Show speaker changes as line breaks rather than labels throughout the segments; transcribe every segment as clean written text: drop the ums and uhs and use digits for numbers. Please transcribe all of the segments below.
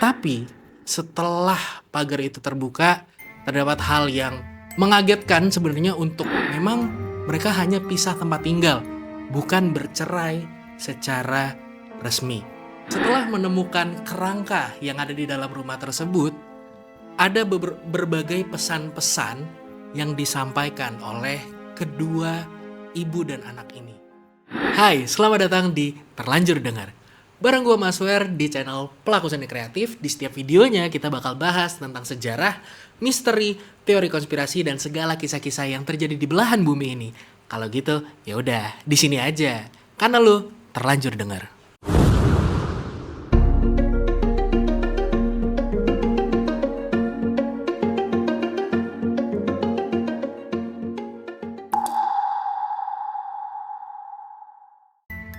Tapi setelah pagar itu terbuka, terdapat hal yang mengagetkan sebenarnya untuk memang mereka hanya pisah tempat tinggal, bukan bercerai secara resmi. Setelah menemukan kerangka yang ada di dalam rumah tersebut, ada berbagai pesan-pesan yang disampaikan oleh kedua ibu dan anak ini. Hai, selamat datang di Terlanjur Dengar. Bareng gue Maswer di channel Pelaku Seni Kreatif. Di setiap videonya kita bakal bahas tentang sejarah, misteri, teori konspirasi, dan segala kisah-kisah yang terjadi di belahan bumi ini. Kalau gitu, ya udah di sini aja. Karena lu terlanjur dengar.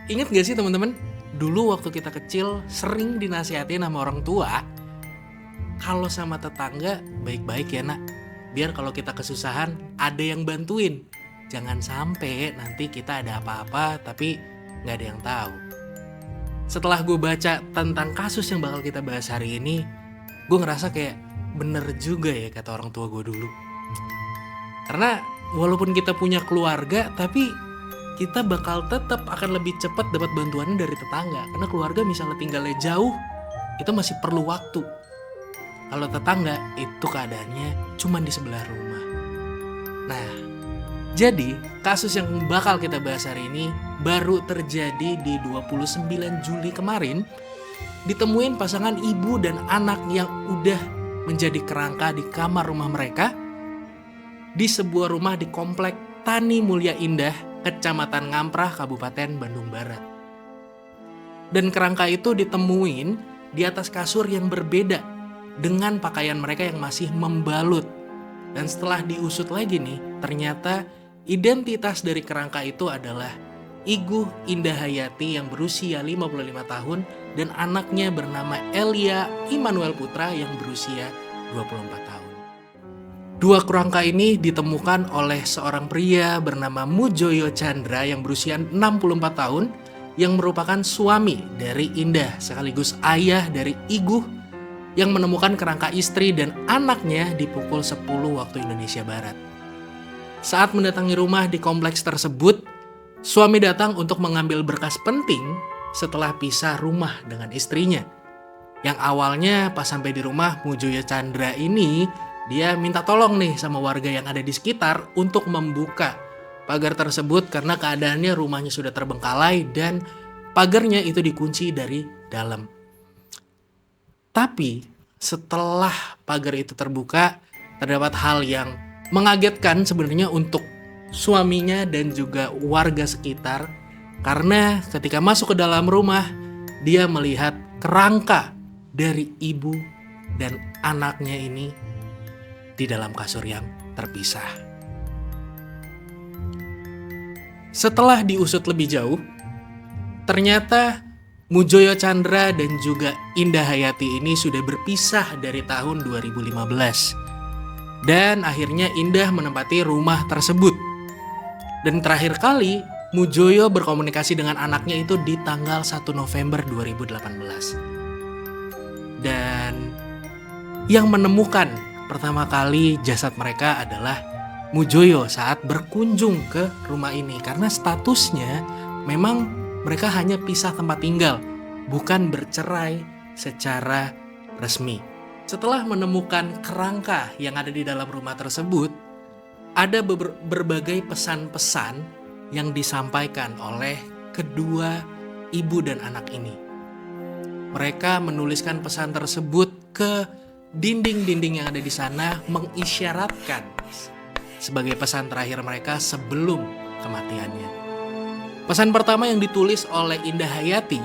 Ingat gak sih teman-teman? Dulu waktu kita kecil sering dinasihatin sama orang tua, kalau sama tetangga baik-baik ya nak, biar kalau kita kesusahan ada yang bantuin. Jangan sampai nanti kita ada apa-apa tapi gak ada yang tahu. Setelah gue baca tentang kasus yang bakal kita bahas hari ini, gue ngerasa kayak bener juga ya kata orang tua gue dulu. Karena walaupun kita punya keluarga, tapi kita bakal tetap akan lebih cepat dapat bantuannya dari tetangga. Karena keluarga misalnya tinggalnya jauh, itu masih perlu waktu. Kalau tetangga, itu keadaannya cuma di sebelah rumah. Nah, jadi kasus yang bakal kita bahas hari ini baru terjadi di 29 Juli kemarin. Ditemuin pasangan ibu dan anak yang udah menjadi kerangka di kamar rumah mereka di sebuah rumah di komplek Tani Mulia Indah, Kecamatan Ngamprah, Kabupaten Bandung Barat. Dan kerangka itu ditemuin di atas kasur yang berbeda dengan pakaian mereka yang masih membalut. Dan setelah diusut lagi nih, ternyata identitas dari kerangka itu adalah Iguh Indah Hayati yang berusia 55 tahun dan anaknya bernama Elia Immanuel Putra yang berusia 24 tahun. Dua kerangka ini ditemukan oleh seorang pria bernama Mujoyo Chandra yang berusia 64 tahun yang merupakan suami dari Indah sekaligus ayah dari Iguh yang menemukan kerangka istri dan anaknya di pukul 10 waktu Indonesia Barat. Saat mendatangi rumah di kompleks tersebut, suami datang untuk mengambil berkas penting setelah pisah rumah dengan istrinya. Yang awalnya pas sampai di rumah Mujoyo Chandra ini, dia minta tolong nih sama warga yang ada di sekitar untuk membuka pagar tersebut karena keadaannya rumahnya sudah terbengkalai dan pagarnya itu dikunci dari dalam. Tapi setelah pagar itu terbuka, terdapat hal yang mengagetkan sebenarnya untuk suaminya dan juga warga sekitar. Karena ketika masuk ke dalam rumah, dia melihat kerangka dari ibu dan anaknya ini di dalam kasur yang terpisah. Setelah diusut lebih jauh, ternyata Mujoyo Chandra dan juga Indah Hayati ini sudah berpisah dari tahun 2015. Dan akhirnya Indah menempati rumah tersebut. Dan terakhir kali Mujoyo berkomunikasi dengan anaknya itu di tanggal 1 November 2018. Dan yang menemukan pertama kali jasad mereka adalah Mujoyo saat berkunjung ke rumah ini. Karena statusnya memang mereka hanya pisah tempat tinggal, bukan bercerai secara resmi. Setelah menemukan kerangka yang ada di dalam rumah tersebut, ada berbagai pesan-pesan yang disampaikan oleh kedua ibu dan anak ini. Mereka menuliskan pesan tersebut ke dinding-dinding yang ada di sana, mengisyaratkan sebagai pesan terakhir mereka sebelum kematiannya. Pesan pertama yang ditulis oleh Indah Hayati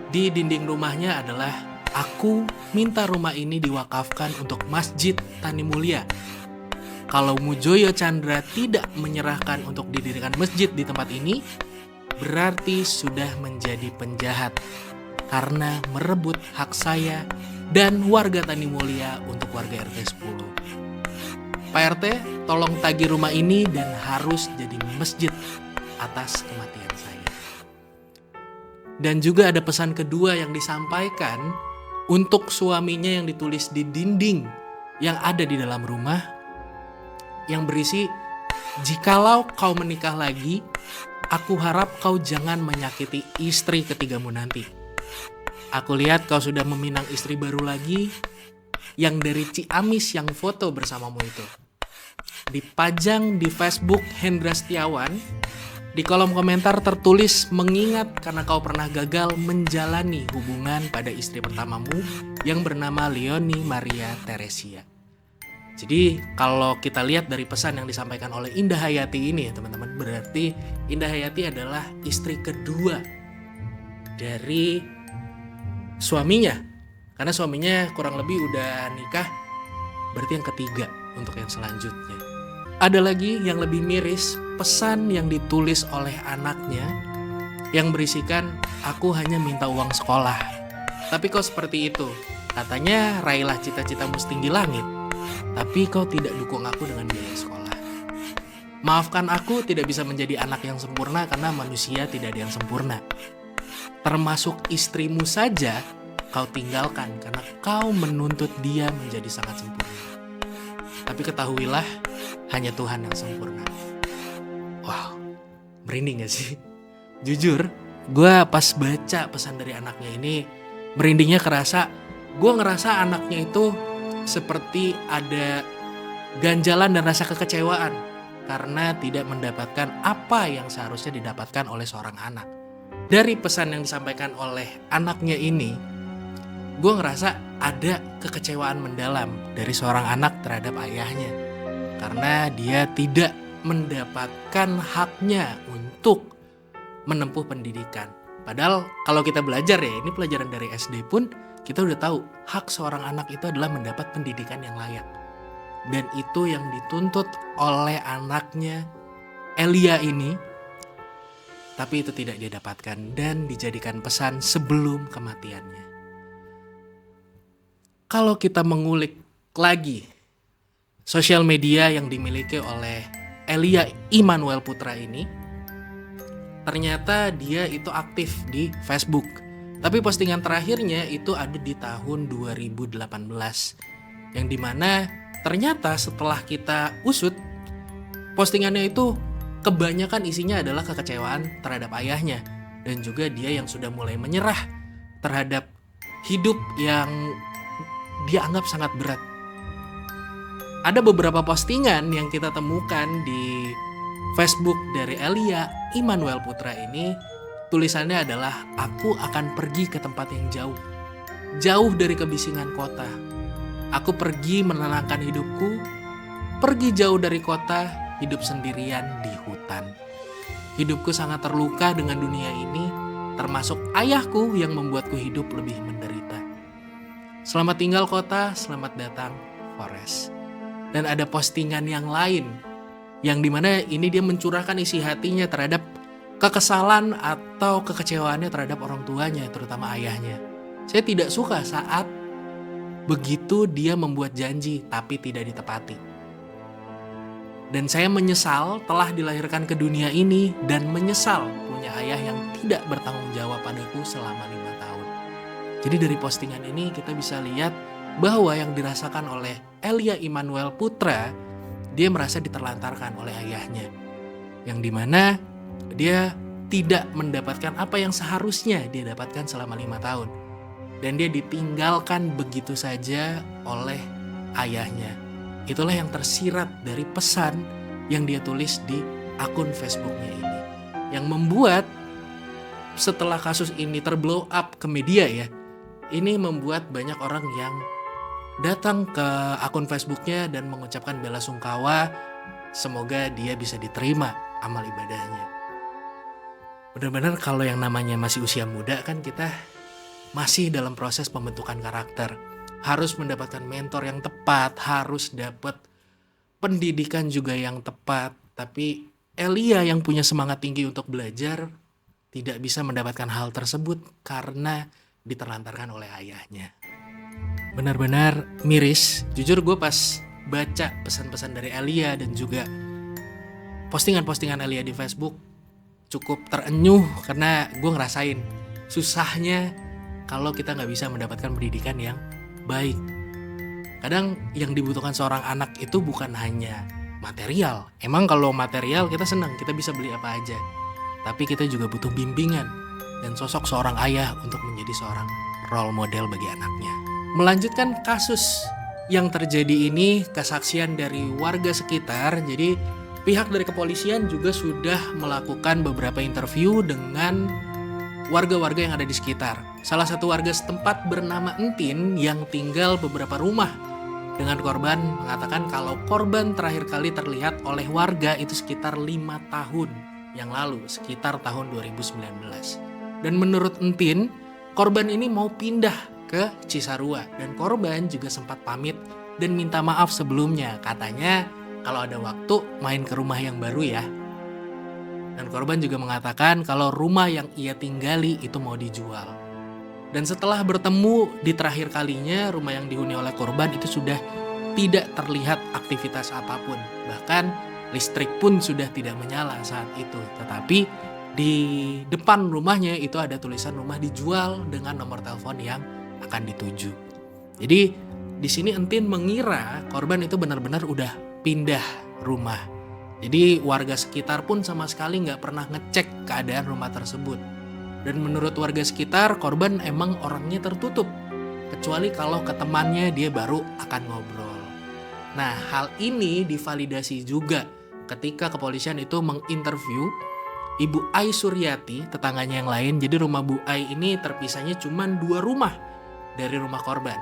di dinding rumahnya adalah, "Aku minta rumah ini diwakafkan untuk Masjid Tani Mulia. Kalau Mujoyo Chandra tidak menyerahkan untuk didirikan masjid di tempat ini, berarti sudah menjadi penjahat karena merebut hak saya dan warga Tani Mulia untuk warga RT 10. Pak RT, tolong tagih rumah ini dan harus jadi masjid atas kematian saya." Dan juga ada pesan kedua yang disampaikan Untuk suaminya yang ditulis di dinding yang ada di dalam rumah, yang berisi, "Jikalau kau menikah lagi, aku harap kau jangan menyakiti istri ketigamu nanti. Aku lihat kau sudah meminang istri baru lagi, yang dari Ciamis yang foto bersamamu itu." Dipajang di Facebook Hendra Setiawan, di kolom komentar tertulis, "Mengingat karena kau pernah gagal menjalani hubungan pada istri pertamamu yang bernama Leonie Maria Teresia." Jadi kalau kita lihat dari pesan yang disampaikan oleh Indah Hayati ini ya teman-teman, berarti Indah Hayati adalah istri kedua dari suaminya. Karena suaminya kurang lebih udah nikah, berarti yang ketiga untuk yang selanjutnya. Ada lagi yang lebih miris, pesan yang ditulis oleh anaknya yang berisikan, "Aku hanya minta uang sekolah. Tapi kau seperti itu. Katanya raihlah cita-citamu setinggi langit. Tapi kau tidak dukung aku dengan biaya sekolah. Maafkan aku tidak bisa menjadi anak yang sempurna karena manusia tidak ada yang sempurna. Termasuk istrimu saja kau tinggalkan karena kau menuntut dia menjadi sangat sempurna. Tapi ketahuilah, hanya Tuhan yang sempurna." Wow, merinding gak sih? Jujur, gue pas baca pesan dari anaknya ini, merindingnya kerasa. Gue ngerasa anaknya itu seperti ada ganjalan dan rasa kekecewaan karena tidak mendapatkan apa yang seharusnya didapatkan oleh seorang anak. Dari pesan yang disampaikan oleh anaknya ini, gue ngerasa ada kekecewaan mendalam dari seorang anak terhadap ayahnya karena dia tidak mendapatkan haknya untuk menempuh pendidikan. Padahal kalau kita belajar ya, ini pelajaran dari SD pun kita udah tahu hak seorang anak itu adalah mendapat pendidikan yang layak. Dan itu yang dituntut oleh anaknya Elia ini, tapi itu tidak dia dapatkan dan dijadikan pesan sebelum kematiannya. Kalau kita mengulik lagi sosial media yang dimiliki oleh Elia Immanuel Putra ini, ternyata dia itu aktif di Facebook. Tapi postingan terakhirnya itu ada di tahun 2018. Yang dimana ternyata setelah kita usut, postingannya itu kebanyakan isinya adalah kekecewaan terhadap ayahnya. Dan juga dia yang sudah mulai menyerah terhadap hidup yang dia anggap sangat berat. Ada beberapa postingan yang kita temukan di Facebook dari Elia Immanuel Putra ini. Tulisannya adalah, "Aku akan pergi ke tempat yang jauh, jauh dari kebisingan kota. Aku pergi menenangkan hidupku, pergi jauh dari kota, hidup sendirian di hutan. Hidupku sangat terluka dengan dunia ini, termasuk ayahku yang membuatku hidup lebih menderita. Selamat tinggal kota, selamat datang Forest." Dan ada postingan yang lain, yang dimana ini dia mencurahkan isi hatinya terhadap kekesalan atau kekecewaannya terhadap orang tuanya, terutama ayahnya. Saya tidak suka saat begitu dia membuat janji tapi tidak ditepati. Dan saya menyesal telah dilahirkan ke dunia ini dan menyesal punya ayah yang tidak bertanggung jawab padaku selama 5 tahun. Jadi dari postingan ini kita bisa lihat bahwa yang dirasakan oleh Elia Immanuel Putra, dia merasa diterlantarkan oleh ayahnya. Yang dimana dia tidak mendapatkan apa yang seharusnya dia dapatkan selama 5 tahun. Dan dia ditinggalkan begitu saja oleh ayahnya. Itulah yang tersirat dari pesan yang dia tulis di akun Facebooknya ini. Yang membuat setelah kasus ini terblow up ke media ya, ini membuat banyak orang yang datang ke akun Facebooknya dan mengucapkan bela sungkawa. Semoga dia bisa diterima amal ibadahnya. Benar-benar kalau yang namanya masih usia muda kan kita masih dalam proses pembentukan karakter. Harus mendapatkan mentor yang tepat, harus dapat pendidikan juga yang tepat. Tapi Elia yang punya semangat tinggi untuk belajar tidak bisa mendapatkan hal tersebut karena diterlantarkan oleh ayahnya. Benar-benar miris. Jujur gue pas baca pesan-pesan dari Elia dan juga postingan-postingan Elia di Facebook cukup terenyuh karena gue ngerasain susahnya kalau kita nggak bisa mendapatkan pendidikan yang baik. Kadang yang dibutuhkan seorang anak itu bukan hanya material. Emang kalau material kita senang, kita bisa beli apa aja. Tapi kita juga butuh bimbingan dan sosok seorang ayah untuk menjadi seorang role model bagi anaknya. Melanjutkan kasus yang terjadi ini, kesaksian dari warga sekitar. Jadi pihak dari kepolisian juga sudah melakukan beberapa interview dengan warga-warga yang ada di sekitar. Salah satu warga setempat bernama Entin yang tinggal beberapa rumah dengan korban mengatakan kalau korban terakhir kali terlihat oleh warga itu sekitar 5 tahun yang lalu, sekitar tahun 2019. Dan menurut Entin, korban ini mau pindah ke Cisarua dan korban juga sempat pamit dan minta maaf sebelumnya. Katanya kalau ada waktu main ke rumah yang baru ya. Dan korban juga mengatakan kalau rumah yang ia tinggali itu mau dijual. Dan setelah bertemu di terakhir kalinya, rumah yang dihuni oleh korban itu sudah tidak terlihat aktivitas apapun. Bahkan listrik pun sudah tidak menyala saat itu. Tetapi di depan rumahnya itu ada tulisan rumah dijual dengan nomor telepon yang akan dituju. Jadi di sini Entin mengira korban itu benar-benar udah pindah rumah. Jadi warga sekitar pun sama sekali nggak pernah ngecek keadaan rumah tersebut. Dan menurut warga sekitar, korban emang orangnya tertutup. Kecuali kalau ke temannya dia baru akan ngobrol. Nah, hal ini divalidasi juga ketika kepolisian itu menginterview Ibu Ai Suryati, tetangganya yang lain. Jadi rumah Bu Ai ini terpisahnya cuma 2 rumah dari rumah korban.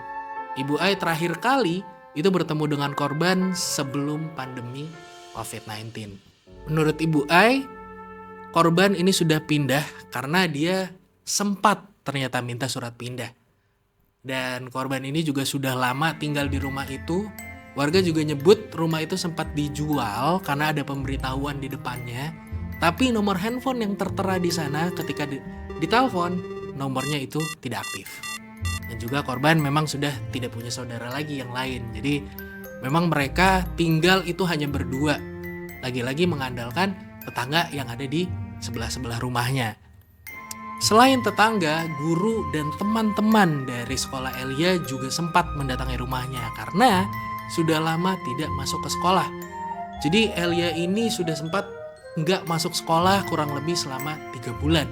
Ibu Ai terakhir kali itu bertemu dengan korban sebelum pandemi COVID-19. Menurut Ibu Ai, korban ini sudah pindah karena dia sempat ternyata minta surat pindah. Dan korban ini juga sudah lama tinggal di rumah itu. Warga juga nyebut rumah itu sempat dijual karena ada pemberitahuan di depannya. Tapi nomor handphone yang tertera di sana ketika ditelepon, nomornya itu tidak aktif. Dan juga korban memang sudah tidak punya saudara lagi yang lain. Jadi memang mereka tinggal itu hanya berdua. Lagi-lagi mengandalkan tetangga yang ada di sebelah-sebelah rumahnya. Selain tetangga, guru dan teman-teman dari sekolah Elia juga sempat mendatangi rumahnya karena sudah lama tidak masuk ke sekolah. Jadi Elia ini sudah sempat nggak masuk sekolah kurang lebih selama 3 bulan.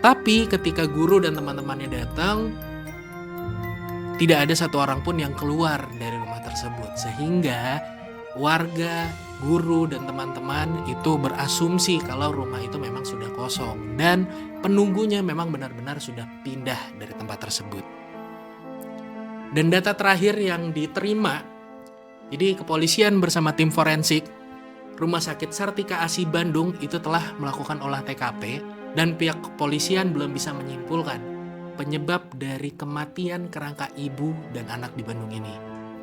Tapi ketika guru dan teman-temannya datang, tidak ada satu orang pun yang keluar dari rumah tersebut. Sehingga warga, guru, dan teman-teman itu berasumsi kalau rumah itu memang sudah kosong. Dan penunggunya memang benar-benar sudah pindah dari tempat tersebut. Dan data terakhir yang diterima, jadi kepolisian bersama tim forensik Rumah Sakit Sartika Asi Bandung itu telah melakukan olah TKP. Dan pihak kepolisian belum bisa menyimpulkan penyebab dari kematian kerangka ibu dan anak di Bandung ini.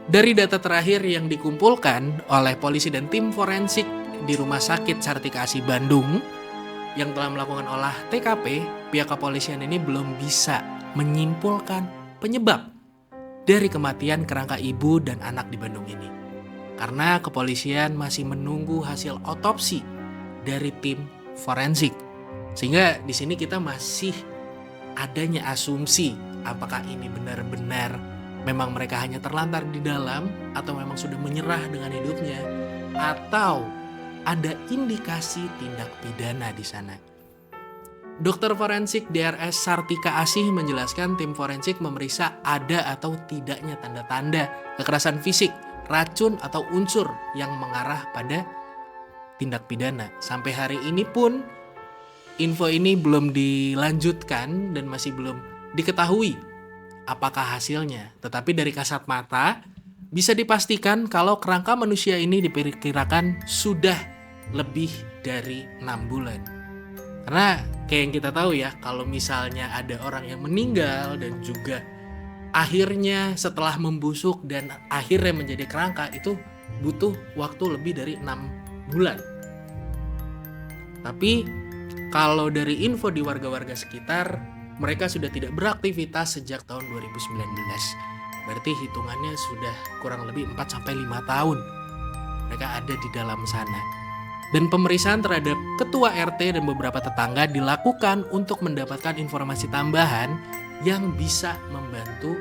Dari data terakhir yang dikumpulkan oleh polisi dan tim forensik di Rumah Sakit Sartika Asi Bandung yang telah melakukan olah TKP, pihak kepolisian ini belum bisa menyimpulkan penyebab dari kematian kerangka ibu dan anak di Bandung ini. Karena kepolisian masih menunggu hasil otopsi dari tim forensik. Sehingga di sini kita masih adanya asumsi apakah ini benar-benar memang mereka hanya terlantar di dalam atau memang sudah menyerah dengan hidupnya atau ada indikasi tindak pidana di sana. Dokter forensik DRS Sartika Asih menjelaskan tim forensik memeriksa ada atau tidaknya tanda-tanda kekerasan fisik, racun atau unsur yang mengarah pada tindak pidana. Sampai hari ini pun info ini belum dilanjutkan dan masih belum diketahui apakah hasilnya. Tetapi dari kasat mata bisa dipastikan kalau kerangka manusia ini diperkirakan sudah lebih dari 6 bulan. Karena kayak yang kita tahu ya, kalau misalnya ada orang yang meninggal dan juga akhirnya setelah membusuk dan akhirnya menjadi kerangka, itu butuh waktu lebih dari 6 bulan. Tapi kalau dari info di warga-warga sekitar, mereka sudah tidak beraktivitas sejak tahun 2019. Berarti hitungannya sudah kurang lebih 4-5 tahun mereka ada di dalam sana. Dan pemeriksaan terhadap ketua RT dan beberapa tetangga dilakukan untuk mendapatkan informasi tambahan yang bisa membantu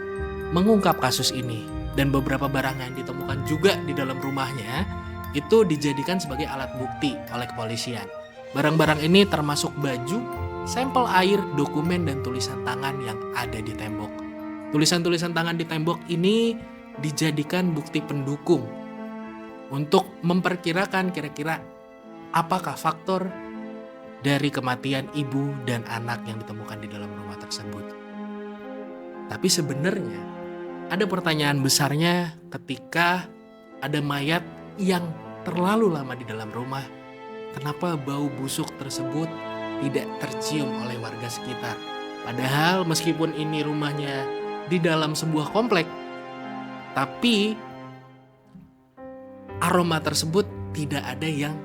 mengungkap kasus ini. Dan beberapa barang yang ditemukan juga di dalam rumahnya itu dijadikan sebagai alat bukti oleh kepolisian. Barang-barang ini termasuk baju, sampel air, dokumen, dan tulisan tangan yang ada di tembok. Tulisan-tulisan tangan di tembok ini dijadikan bukti pendukung untuk memperkirakan kira-kira apakah faktor dari kematian ibu dan anak yang ditemukan di dalam rumah tersebut. Tapi sebenarnya ada pertanyaan besarnya ketika ada mayat yang terlalu lama di dalam rumah. Kenapa bau busuk tersebut tidak tercium oleh warga sekitar? Padahal meskipun ini rumahnya di dalam sebuah komplek, tapi aroma tersebut tidak ada yang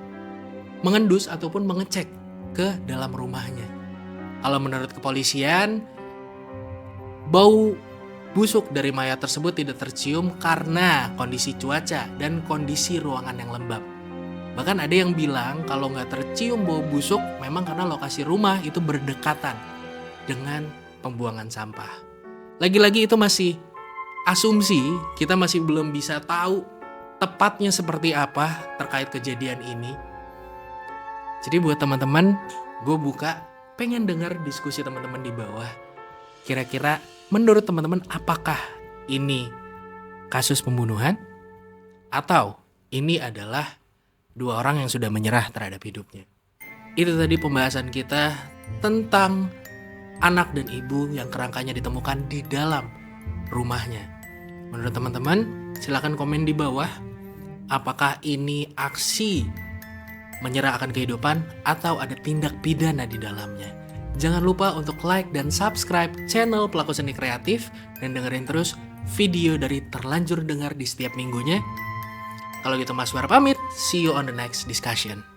mengendus ataupun mengecek ke dalam rumahnya. Kalau menurut kepolisian, bau busuk dari mayat tersebut tidak tercium karena kondisi cuaca dan kondisi ruangan yang lembab. Bahkan ada yang bilang kalau nggak tercium bau busuk memang karena lokasi rumah itu berdekatan dengan pembuangan sampah. Lagi-lagi itu masih asumsi, kita masih belum bisa tahu tepatnya seperti apa terkait kejadian ini. Jadi buat teman-teman, gue pengen dengar diskusi teman-teman di bawah. Kira-kira menurut teman-teman apakah ini kasus pembunuhan atau ini adalah dua orang yang sudah menyerah terhadap hidupnya? Itu tadi pembahasan kita tentang anak dan ibu yang kerangkanya ditemukan di dalam rumahnya. Menurut teman-teman, silakan komen di bawah. Apakah ini aksi menyerah akan kehidupan atau ada tindak pidana di dalamnya? Jangan lupa untuk like dan subscribe channel Pelaku Seni Kreatif dan dengerin terus video dari Terlanjur Dengar di setiap minggunya. Kalau gitu Mas War pamit, see you on the next discussion.